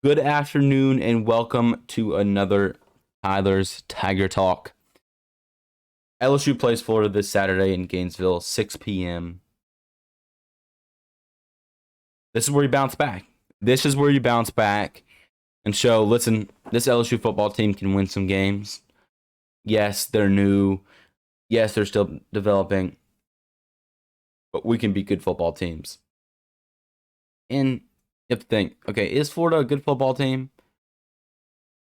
Good afternoon and welcome to another Tyler's Tiger Talk. LSU plays Florida this Saturday in Gainesville, 6 p.m. This is where you bounce back. This is where you bounce back and show, listen, this LSU football team can win some games. Yes, they're new. Yes, they're still developing. But we can be good football teams. And you have to think, okay, is Florida a good football team?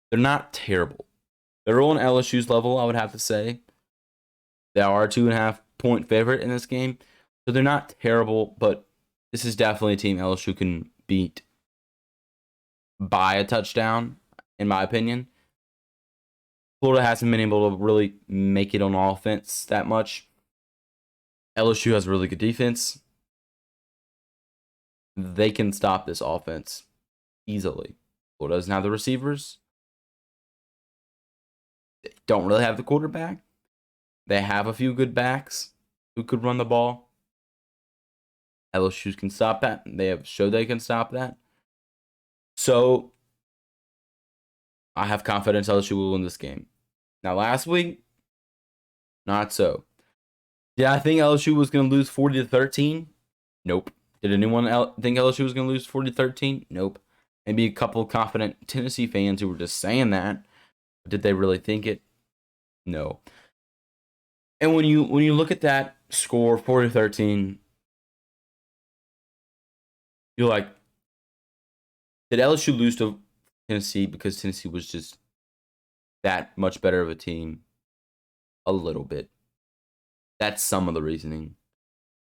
They're not terrible. They're on LSU's level, I would have to say. They are a 2.5-point favorite in this game. So they're not terrible, but this is definitely a team LSU can beat by a touchdown, in my opinion. Florida hasn't been able to really make it on offense that much. LSU has a really good defense. They can stop this offense easily. Florida doesn't have the receivers. They don't really have the quarterback. They have a few good backs who could run the ball. LSU can stop that. They have showed they can stop that. So I have confidence LSU will win this game. Now, last week, not so. Did I think LSU was going to lose 40-13? Nope. Did anyone think LSU was going to lose 40-13? Nope. Maybe a couple of confident Tennessee fans who were just saying that. But did they really think it? No. And when you look at that score, 40-13, you're like, did LSU lose to Tennessee because Tennessee was just that much better of a team? A little bit. That's some of the reasoning,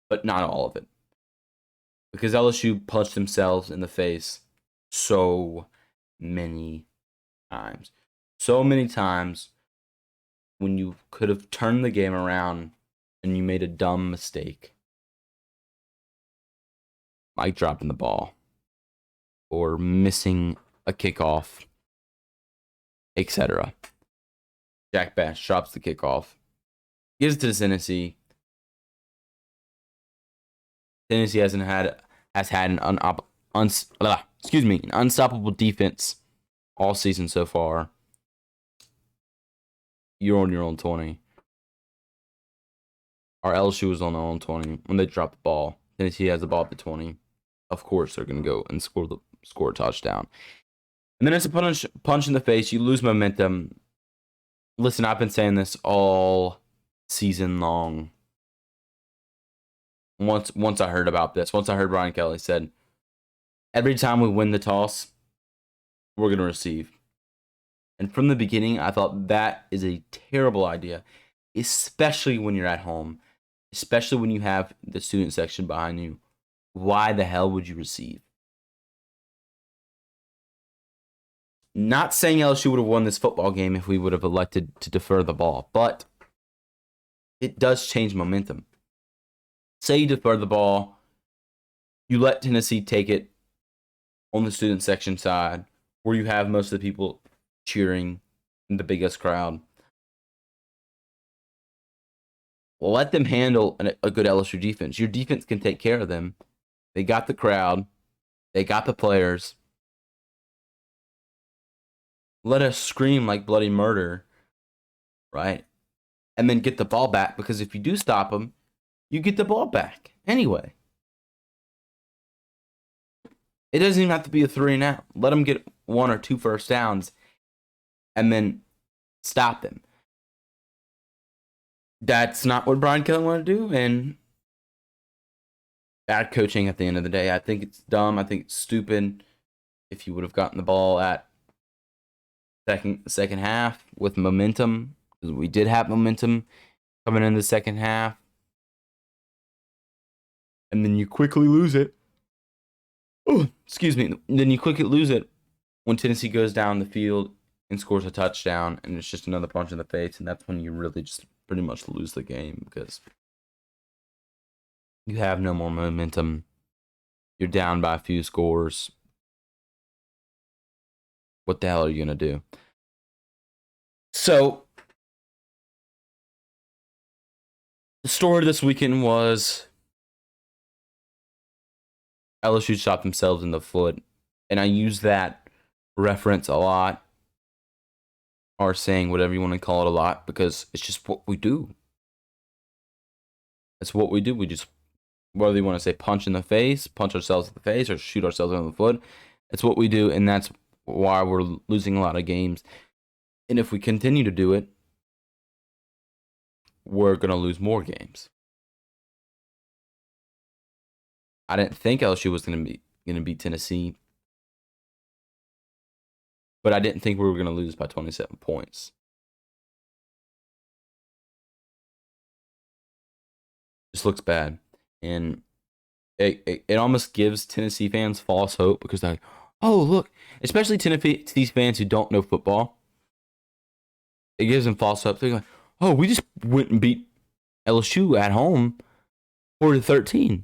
but not all of it. Because LSU punched themselves in the face so many times. So many times when you could have turned the game around and you made a dumb mistake. Like dropping the ball or missing a kickoff, etc. Jack Bash drops the kickoff, gives it to Tennessee. Tennessee has had an unstoppable defense all season so far. You're on your own 20. Our LSU was on their own 20 when they dropped the ball. Tennessee has the ball at the 20. Of course, they're going to go and score a touchdown. And then it's a punch in the face. You lose momentum. Listen, I've been saying this all season long. Once I heard about this, once I heard Brian Kelly said, every time we win the toss, we're going to receive. And from the beginning, I thought that is a terrible idea, especially when you're at home, especially when you have the student section behind you. Why the hell would you receive? Not saying LSU would have won this football game if we would have elected to defer the ball, but it does change momentum. Say you defer the ball, you let Tennessee take it on the student section side, where you have most of the people cheering in the biggest crowd. Let them handle a good LSU defense. Your defense can take care of them. They got the crowd. They got the players. Let us scream like bloody murder, right? And then get the ball back, because if you do stop them, you get the ball back anyway. It doesn't even have to be a 3 and out. Let them get 1 or 2 first downs and then stop them. That's not what Brian Kelly wanted to do, and bad coaching at the end of the day. I think it's dumb. I think it's stupid. If you would have gotten the ball at second half with momentum, because we did have momentum coming in the second half, and then you quickly lose it. Oh, excuse me. Then you quickly lose it when Tennessee goes down the field and scores a touchdown, and it's just another punch in the face, and that's when you really just pretty much lose the game, because you have no more momentum. You're down by a few scores. What the hell are you going to do? So, the story this weekend was LSU shot themselves in the foot, and I use that reference a lot or saying whatever you want to call it a lot because it's just what we do. It's what we do. We just, whether you want to say punch in the face, punch ourselves in the face, or shoot ourselves in the foot, it's what we do, and that's why we're losing a lot of games. And if we continue to do it, we're going to lose more games. I didn't think LSU was going to beat Tennessee, but I didn't think we were going to lose by 27 points. Just looks bad, and it almost gives Tennessee fans false hope because they're like, oh, look, especially Tennessee fans who don't know football. It gives them false hope. They're like, oh, we just went and beat LSU at home 4-13.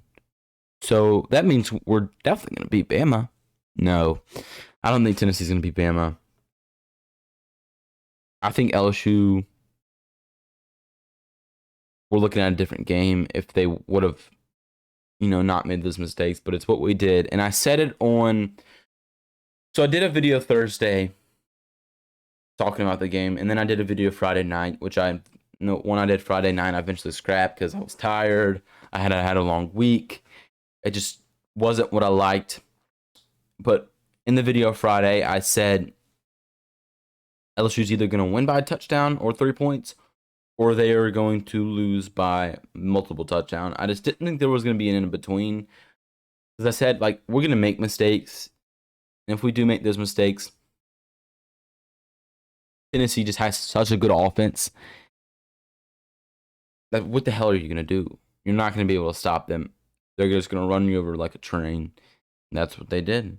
So that means we're definitely going to beat Bama. No, I don't think Tennessee's going to beat Bama. I think LSU, we're looking at a different game if they would have, not made those mistakes. But it's what we did. And I said it on... So I did a video Thursday talking about the game. And then I did a video Friday night, which when I did Friday night, I eventually scrapped because I was tired. I had a long week. It just wasn't what I liked. But in the video Friday, I said LSU's either going to win by a touchdown or 3 points, or they are going to lose by multiple touchdowns. I just didn't think there was going to be an in-between. As I said, we're going to make mistakes. And if we do make those mistakes, Tennessee just has such a good offense that what the hell are you going to do? You're not going to be able to stop them. They're just going to run you over like a train. And that's what they did.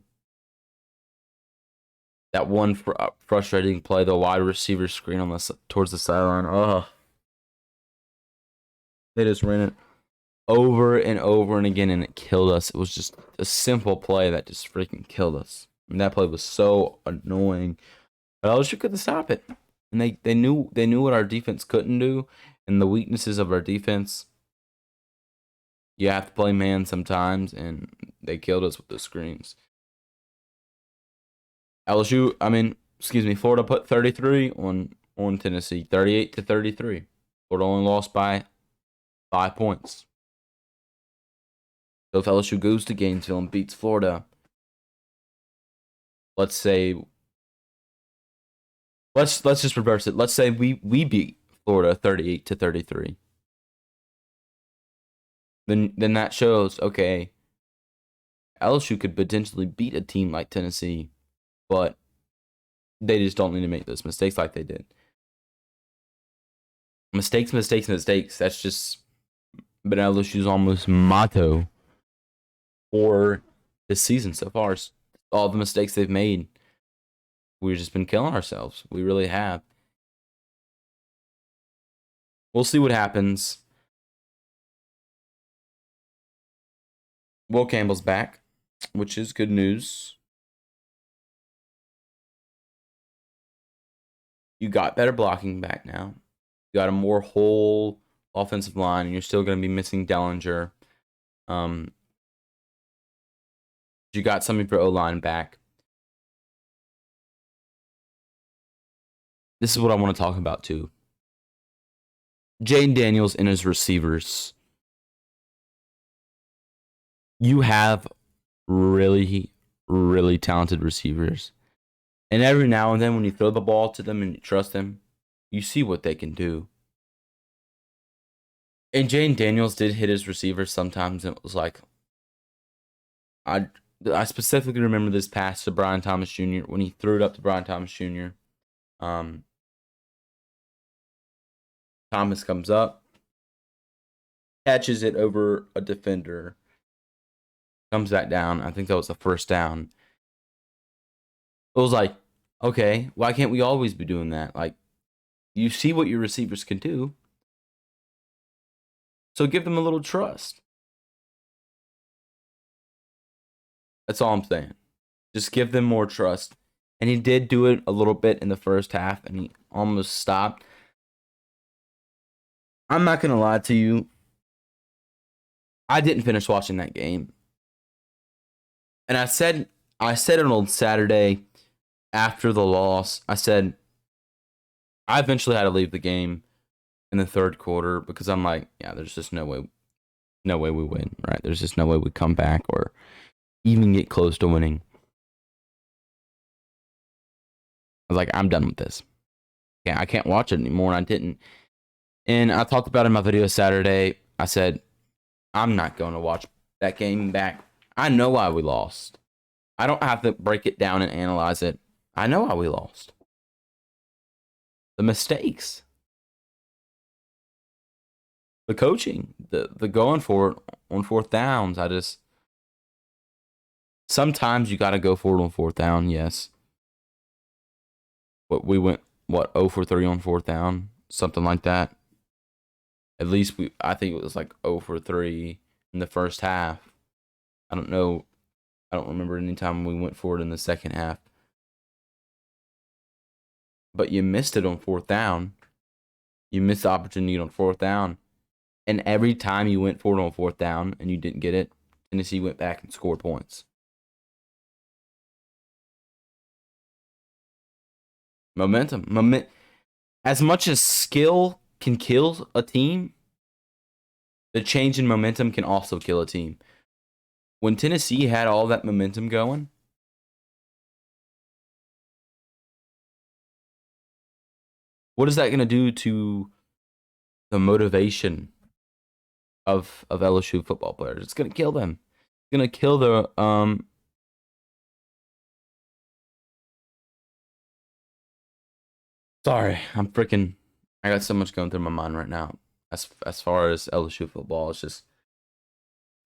That one frustrating play, the wide receiver screen towards the sideline. Oh, they just ran it over and over and again, and it killed us. It was just a simple play that just freaking killed us. I mean, that play was so annoying. But LSU couldn't stop it. And they knew what our defense couldn't do, and the weaknesses of our defense. You have to play man sometimes, and they killed us with the screens. Florida put 33 on Tennessee, 38-33. Florida only lost by 5 points. So if LSU goes to Gainesville and beats Florida, let's just reverse it. Let's say we beat Florida 38-33. Then that shows, okay, LSU could potentially beat a team like Tennessee, but they just don't need to make those mistakes like they did. Mistakes. That's just been LSU's almost motto for this season so far. All the mistakes they've made, we've just been killing ourselves. We really have. We'll see what happens. Will Campbell's back, which is good news. You got better blocking back now. You got a more whole offensive line, and you're still going to be missing Dellinger. You got something for O-line back. This is what I want to talk about, too. Jayden Daniels and his receivers. You have really, really talented receivers. And every now and then when you throw the ball to them and you trust them, you see what they can do. And Jayden Daniels did hit his receivers sometimes, and it was like, I specifically remember this pass to Brian Thomas Jr. when he threw it up to Brian Thomas Jr. Thomas comes up, catches it over a defender, comes back down. I think that was the first down. It was like, okay, why can't we always be doing that? You see what your receivers can do, so give them a little trust. That's all I'm saying. Just give them more trust. And he did do it a little bit in the first half, and he almost stopped. I'm not going to lie to you. I didn't finish watching that game. And I said it on Saturday. after the loss, I said I eventually had to leave the game in the third quarter because I'm like, yeah, there's just no way we win, right? There's just no way we come back or even get close to winning. I was like, I'm done with this. Yeah, I can't watch it anymore, and I didn't. And I talked about it in my video Saturday. I said, I'm not going to watch that game back. I know why we lost. I don't have to break it down and analyze it. I know why we lost. The mistakes, the coaching, the going for it on fourth downs. Sometimes you got to go for it on fourth down, yes. But we went, 0 for 3 on fourth down? Something like that. At least I think it was like 0 for 3 in the first half. I don't know. I don't remember any time we went for it in the second half. But you missed it on fourth down. You missed the opportunity on fourth down. And every time you went for it on fourth down and you didn't get it, Tennessee went back and scored points. Momentum. As much as skill can kill a team, the change in momentum can also kill a team. When Tennessee had all that momentum going, what is that going to do to the motivation of LSU football players? It's going to kill them. It's going to kill the Sorry, I got so much going through my mind right now. As far as LSU football, it's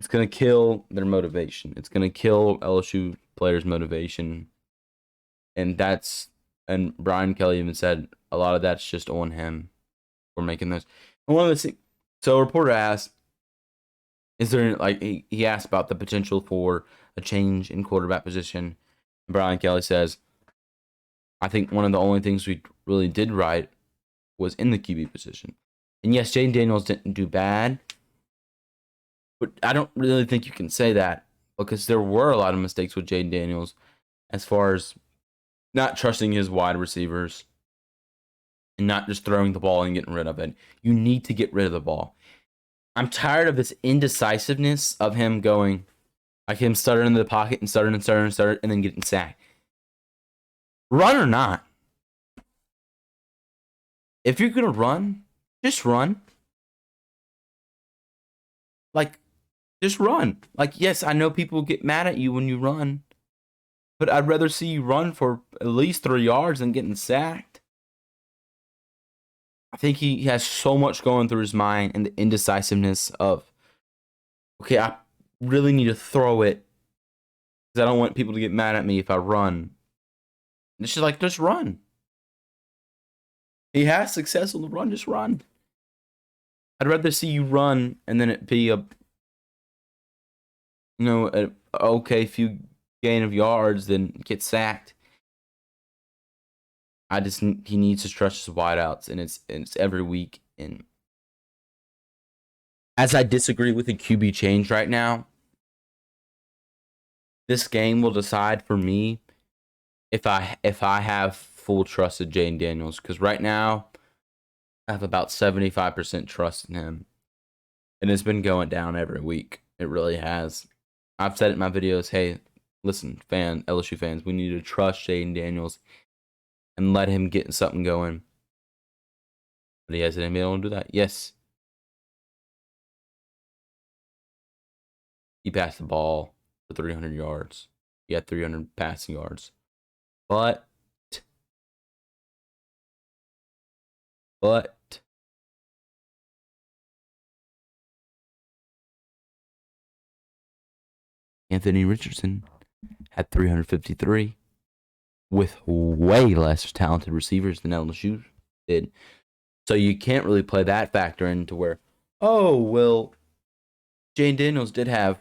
gonna kill their motivation. It's gonna kill LSU players' motivation, and Brian Kelly even said a lot of that's just on him for making this. And one of the things, so a reporter asked, "Is there he asked about the potential for a change in quarterback position?" Brian Kelly says, "I think one of the only things we really did right was in the QB position. And yes, Jaden Daniels didn't do bad, but I don't really think you can say that because there were a lot of mistakes with Jaden Daniels as far as not trusting his wide receivers and not just throwing the ball and getting rid of it. You need to get rid of the ball. I'm tired of this indecisiveness of him going, like him stuttering in the pocket and stuttering and then getting sacked. Run or not. If you're going to run, just run. Like, just run. Like, yes, I know people get mad at you when you run, but I'd rather see you run for at least 3 yards than getting sacked. I think he has so much going through his mind and the indecisiveness of, okay, I really need to throw it because I don't want people to get mad at me if I run. And it's just like, just run. He has success on the run, just run. I'd rather see you run and then it be a okay few gain of yards than get sacked. He needs to trust his wideouts, and it's every week. And as I disagree with the QB change right now, this game will decide for me if I have full trust in Jaden Daniels, because right now I have about 75% trust in him, and it's been going down every week. It really has. I've said it in my videos. Hey, listen, LSU fans, we need to trust Jaden Daniels and let him get something going. But he hasn't been able to do that. Yes. He passed the ball for 300 yards. He had 300 passing yards. But Anthony Richardson had 353 with way less talented receivers than LSU did. So you can't really play that factor into where, oh, well, Jane Daniels did have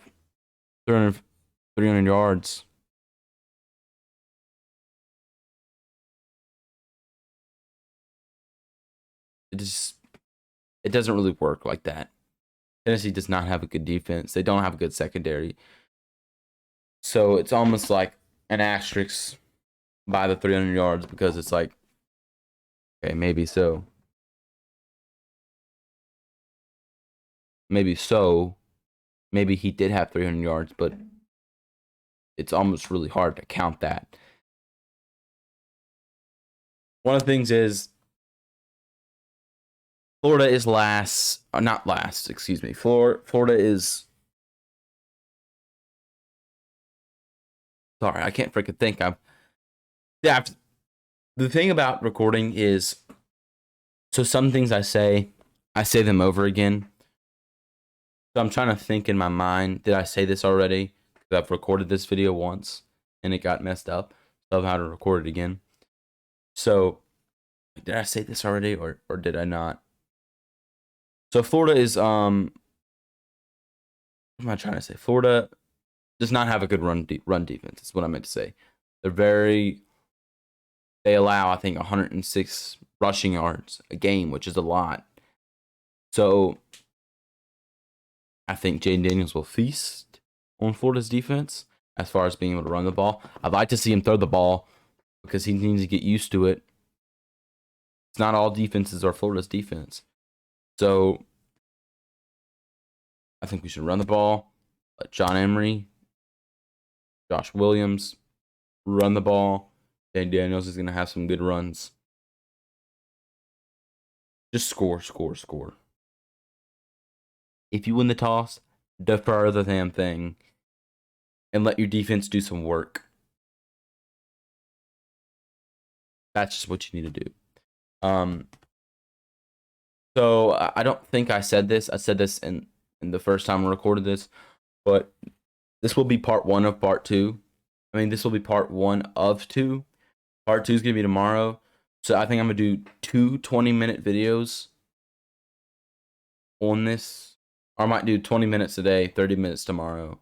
300 yards. It doesn't really work like that. Tennessee does not have a good defense. They don't have a good secondary. So it's almost like an asterisk by the 300 yards because it's like, okay, maybe so. Maybe so. Maybe he did have 300 yards, but it's almost really hard to count that. One of the things is Florida is last, not last, excuse me. Florida is, sorry, I can't freaking think. Yeah, the thing about recording is, so some things I say them over again. So I'm trying to think in my mind, did I say this already? Because I've recorded this video once and it got messed up. So I've had to record it again. So did I say this already or did I not? So Florida is what am I trying to say? Florida does not have a good run defense. Is what I meant to say. They allow, I think, 106 rushing yards a game, which is a lot. So I think Jaden Daniels will feast on Florida's defense as far as being able to run the ball. I'd like to see him throw the ball because he needs to get used to it. It's not all defenses are Florida's defense. So I think we should run the ball. Let John Emery, Josh Williams run the ball. Jaden Daniels is going to have some good runs. Just score. If you win the toss, defer the damn thing and let your defense do some work. That's just what you need to do. So I don't think I said this. I said this in the first time I recorded this, but this will be part 1 of part 2. I mean, this will be part 1 of 2. Part 2 is going to be tomorrow. So I think I'm going to do 2 20-minute videos on this. Or I might do 20 minutes today, 30 minutes tomorrow.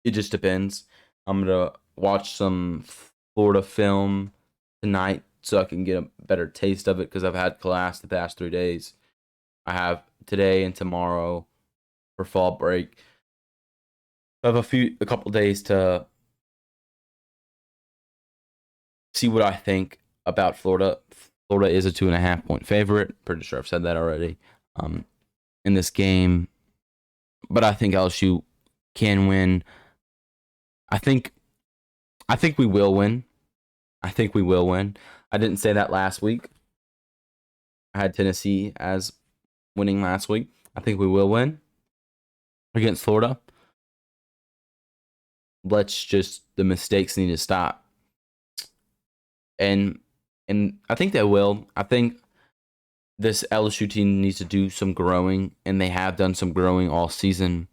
It just depends. I'm going to watch some Florida film tonight so I can get a better taste of it because I've had class the past 3 days. I have today and tomorrow for fall break. I have a couple days to see what I think about Florida. Florida is a 2.5-point favorite. Pretty sure I've said that already. In this game, but I think LSU can win. I think we will win. I didn't say that last week. I had Tennessee as winning last week. I think we will win against Florida. The mistakes need to stop. And I think they will. I think this LSU team needs to do some growing, and they have done some growing all season.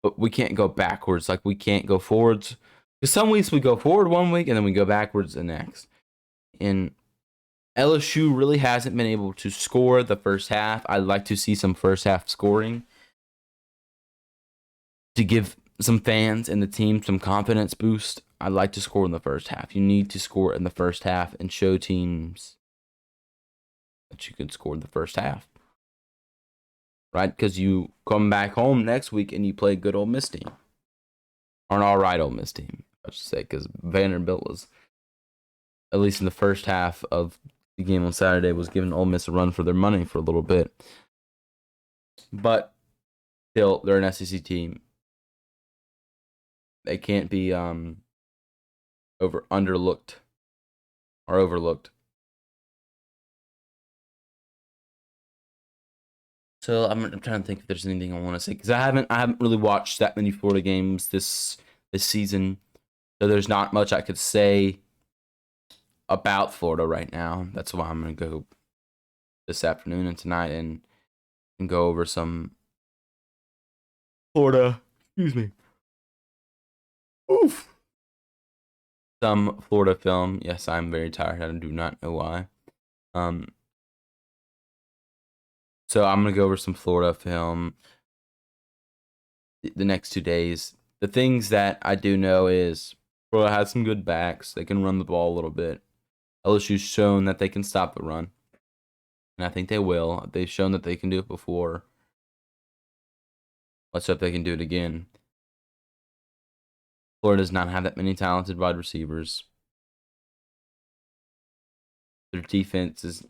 But we can't go backwards. Like, we can't go forwards. Because some weeks we go forward one week, and then we go backwards the next. And LSU really hasn't been able to score the first half. I'd like to see some first half scoring to give some fans and the team some confidence boost. I'd like to score in the first half. You need to score in the first half and show teams that you can score in the first half. Right? Because you come back home next week and you play a good Ole Miss team. Or an alright Ole Miss team, I should say. Because Vanderbilt was, at least in the first half of the game on Saturday, was giving Ole Miss a run for their money for a little bit. But still, they're an SEC team. They can't be overlooked. So I'm trying to think if there's anything I want to say because I haven't really watched that many Florida games this season, so there's not much I could say about Florida right now. That's why I'm gonna go this afternoon and tonight and go over some Florida. Excuse me. Oof. Some Florida film. Yes, I'm very tired. I do not know why. So I'm gonna go over some Florida film the next 2 days. The things that I do know is Florida has some good backs. They can run the ball a little bit. LSU's shown that they can stop the run, and I think they will. They've shown that they can do it before. Let's hope they can do it again. Florida does not have that many talented wide receivers. Their defense is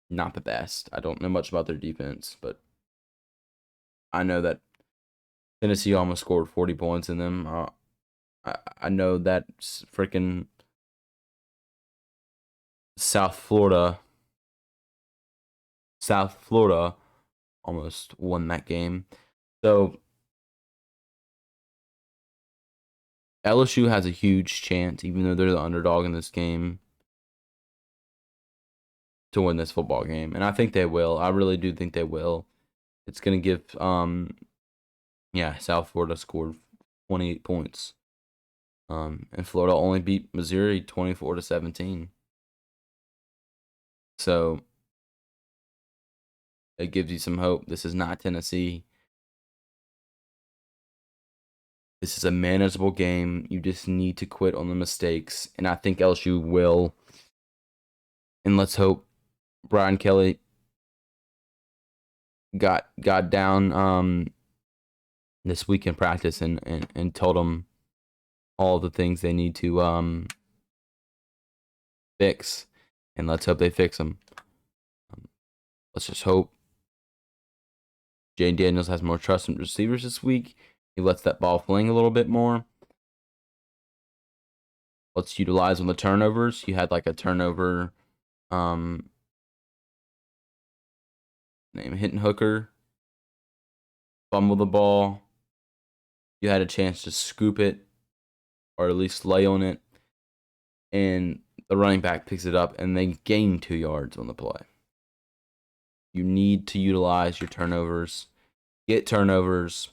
not the best. I don't know much about their defense, but I know that Tennessee almost scored 40 points in them. I know that freaking South Florida almost won that game. So LSU has a huge chance, even though they're the underdog in this game, to win this football game. And I think they will. I really do think they will. It's going to give, South Florida scored 28 points. And Florida only beat Missouri 24-17. So it gives you some hope. This is not Tennessee. This is a manageable game. You just need to quit on the mistakes. And I think LSU will. And let's hope Brian Kelly got down this week in practice and told them all the things they need to fix. And let's hope they fix them. Let's just hope Jane Daniels has more trust in receivers this week. He lets that ball fling a little bit more. Let's utilize on the turnovers. You had like a turnover, name hitting hooker, fumble the ball. You had a chance to scoop it or at least lay on it, and the running back picks it up and they gain 2 yards on the play. You need to utilize your turnovers, get turnovers,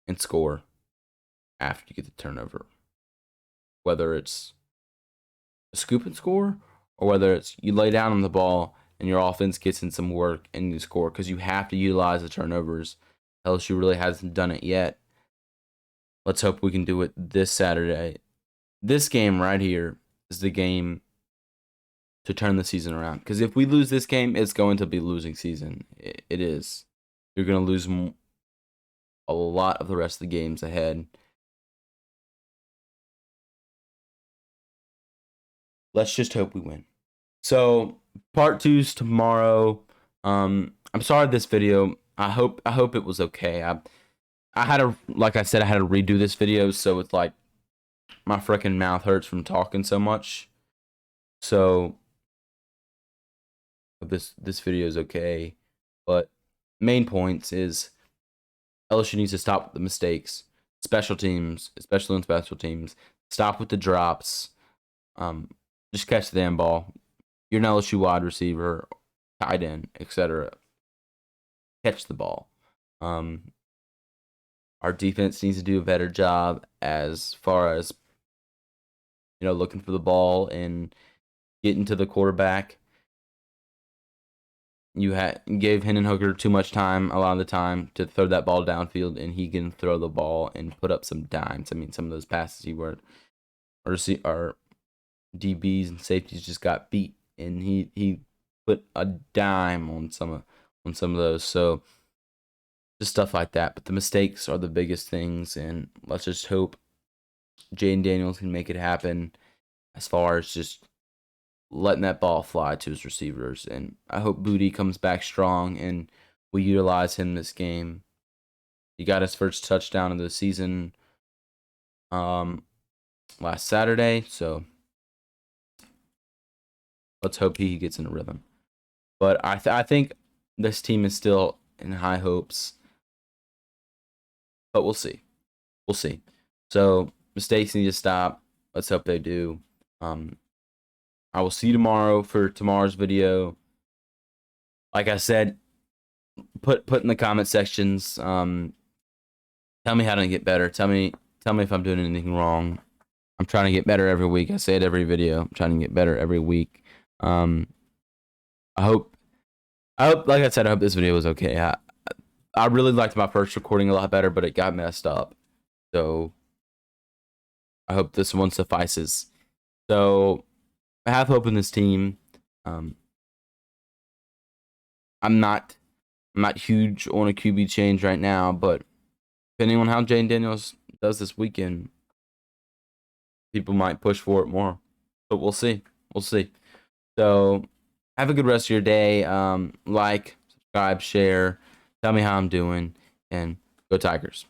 and score after you get the turnover. Whether it's a scoop and score, or whether it's you lay down on the ball and your offense gets in some work and you score, because you have to utilize the turnovers. LSU really hasn't done it yet. Let's hope we can do it this Saturday. This game right here is the game to turn the season around. Because if we lose this game, it's going to be losing season. It is. You're going to lose a lot of the rest of the games ahead. Let's just hope we win. So part 2's tomorrow. I'm sorry this video. I hope it was okay. I had to, like I said, I had to redo this video, so it's like my freaking mouth hurts from talking so much. So this video is okay, but main points is LSU needs to stop the mistakes. Special teams, especially on special teams, stop with the drops. Just catch the damn ball. You're an LSU wide receiver, tight end, etc. Catch the ball. Our defense needs to do a better job as far as looking for the ball and getting to the quarterback. You gave Hendon Hooker too much time a lot of the time to throw that ball downfield, and he can throw the ball and put up some dimes. I mean, some of those passes our DBs and safeties just got beat, and he put a dime on some of those. So just stuff like that. But the mistakes are the biggest things, and let's just hope Jaden Daniels can make it happen as far as just letting that ball fly to his receivers. And I hope Booty comes back strong and we utilize him this game. He got his first touchdown of the season last Saturday, so let's hope he gets in a rhythm. But I think this team is still in high hopes, but we'll see. So mistakes need to stop. Let's hope they do. I will see you tomorrow for tomorrow's video. Like I said, put in the comment sections. Tell me how to get better. Tell me if I'm doing anything wrong. I'm trying to get better every week. I say it every video. I'm trying to get better every week. I hope, like I said, I hope this video was okay. I really liked my first recording a lot better, but it got messed up. So I hope this one suffices. So I have hope in this team. I'm not huge on a QB change right now, but depending on how Jane Daniels does this weekend, people might push for it more. But we'll see. We'll see. So have a good rest of your day. Like, subscribe, share, tell me how I'm doing, and go Tigers.